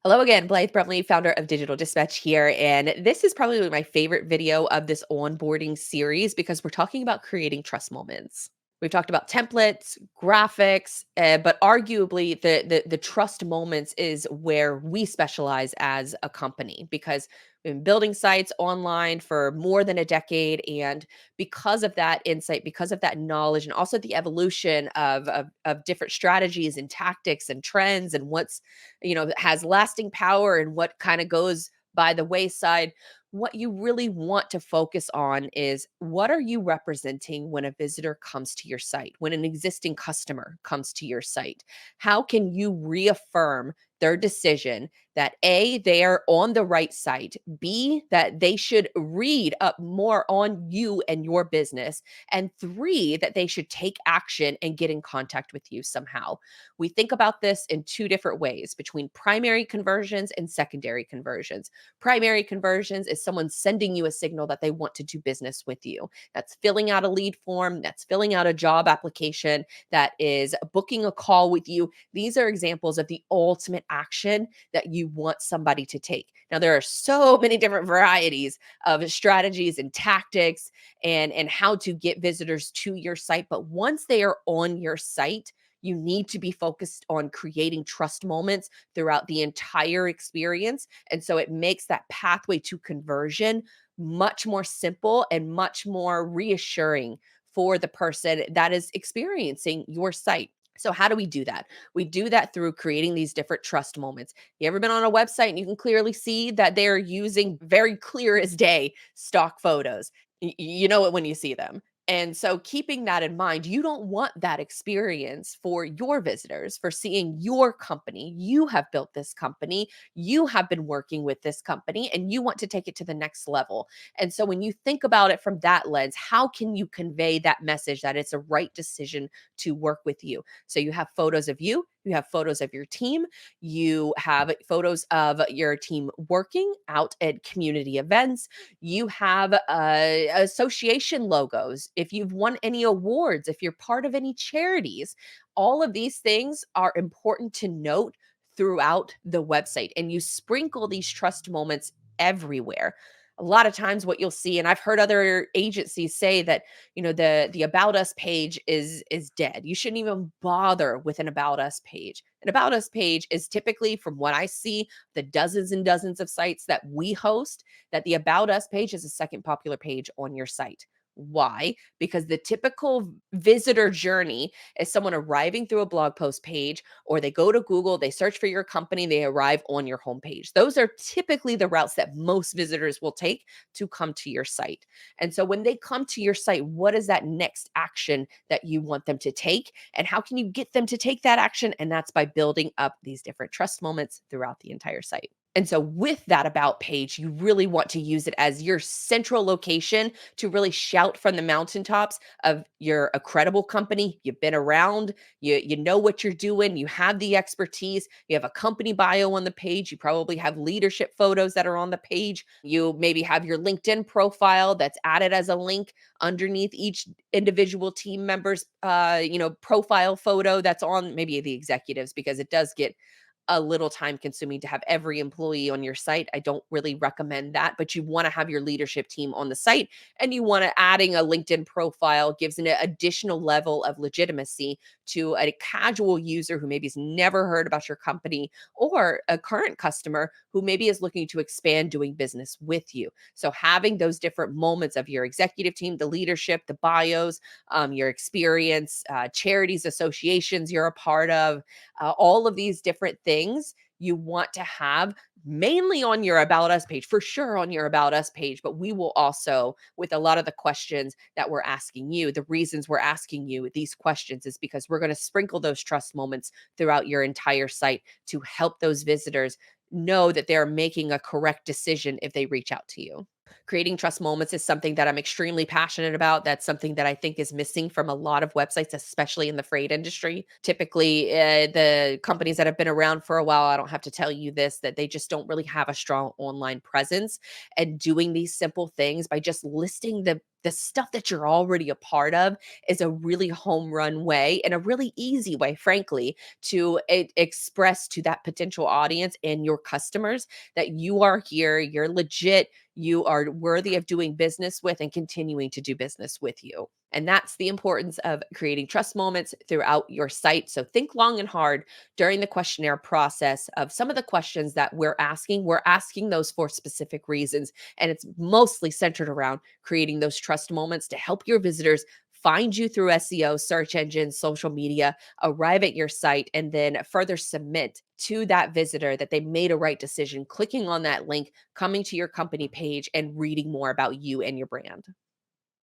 Hello again, Blythe Brumleve, founder of Digital Dispatch here. And this is probably my favorite video of this onboarding series because we're talking about creating trust moments. We've talked about templates, graphics, but arguably the trust moments is where we specialize as a company because we've been building sites online for more than a decade. And because of that insight, because of that knowledge, and also the evolution of different strategies and tactics and trends and what's has lasting power and what kind of goes by the wayside, what you really want to focus on is what are you representing when a visitor comes to your site, when an existing customer comes to your site? How can you reaffirm their decision that A, they are on the right site, B, that they should read up more on you and your business, and three, that they should take action and get in contact with you somehow? We think about this in two different ways between primary conversions and secondary conversions. Primary conversions is someone sending you a signal that they want to do business with you. That's filling out a lead form, that's filling out a job application, that is booking a call with you. These are examples of the ultimate action that you want somebody to take. Now, there are so many different varieties of strategies and tactics and how to get visitors to your site. But once they are on your site, you need to be focused on creating trust moments throughout the entire experience. And so it makes that pathway to conversion much more simple and much more reassuring for the person that is experiencing your site. So, how do we do that? We do that through creating these different trust moments. You ever been on a website and you can clearly see that they're using very clear as day stock photos? You know it when you see them. And so, keeping that in mind, you don't want that experience for your visitors, for seeing your company. You have built this company, you have been working with this company, and you want to take it to the next level. And so, when you think about it from that lens, how can you convey that message that it's a right decision to work with you? So, you have photos of you have photos of your team, you have photos of your team working out at community events, you have association logos. If you've won any awards, if you're part of any charities, all of these things are important to note throughout the website. And you sprinkle these trust moments everywhere. A lot of times what you'll see, and I've heard other agencies say that, the about us page is dead. You shouldn't even bother with an about us page. An about us page is typically, from what I see, the dozens and dozens of sites that we host, that the About Us page is the second popular page on your site. Why? Because the typical visitor journey is someone arriving through a blog post page, or they go to Google, they search for your company, they arrive on your homepage. Those are typically the routes that most visitors will take to come to your site. And so when they come to your site, what is that next action that you want them to take? And how can you get them to take that action? And that's by building up these different trust moments throughout the entire site. And so, with that about page, you really want to use it as your central location to really shout from the mountaintops of you're a credible company, you've been around, you know what you're doing, you have the expertise, you have a company bio on the page, you probably have leadership photos that are on the page, you maybe have your LinkedIn profile that's added as a link underneath each individual team member's profile photo that's on maybe the executives, because it does get a little time consuming to have every employee on your site. I don't really recommend that, but you want to have your leadership team on the site, and you want to adding a LinkedIn profile gives an additional level of legitimacy to a casual user who maybe has never heard about your company, or a current customer who maybe is looking to expand doing business with you. So having those different moments of your executive team, the leadership, the bios, your experience, charities, associations you're a part of, all of these different things you want to have mainly on your About Us page, for sure on your About Us page. But we will also, with a lot of the questions that we're asking you, the reasons we're asking you these questions is because we're going to sprinkle those trust moments throughout your entire site to help those visitors know that they're making a correct decision if they reach out to you. Creating trust moments is something that I'm extremely passionate about. That's something that I think is missing from a lot of websites, especially in the freight industry. Typically, the companies that have been around for a while, I don't have to tell you this, that they just don't really have a strong online presence. And doing these simple things by just listing the stuff that you're already a part of is a really home run way and a really easy way, frankly, to express to that potential audience and your customers that you are here, you're legit, you are worthy of doing business with and continuing to do business with you. And that's the importance of creating trust moments throughout your site. So think long and hard during the questionnaire process of some of the questions that we're asking. We're asking those for specific reasons. And it's mostly centered around creating those trust moments to help your visitors find you through SEO, search engines, social media, arrive at your site, and then further submit to that visitor that they made a right decision, clicking on that link, coming to your company page, and reading more about you and your brand.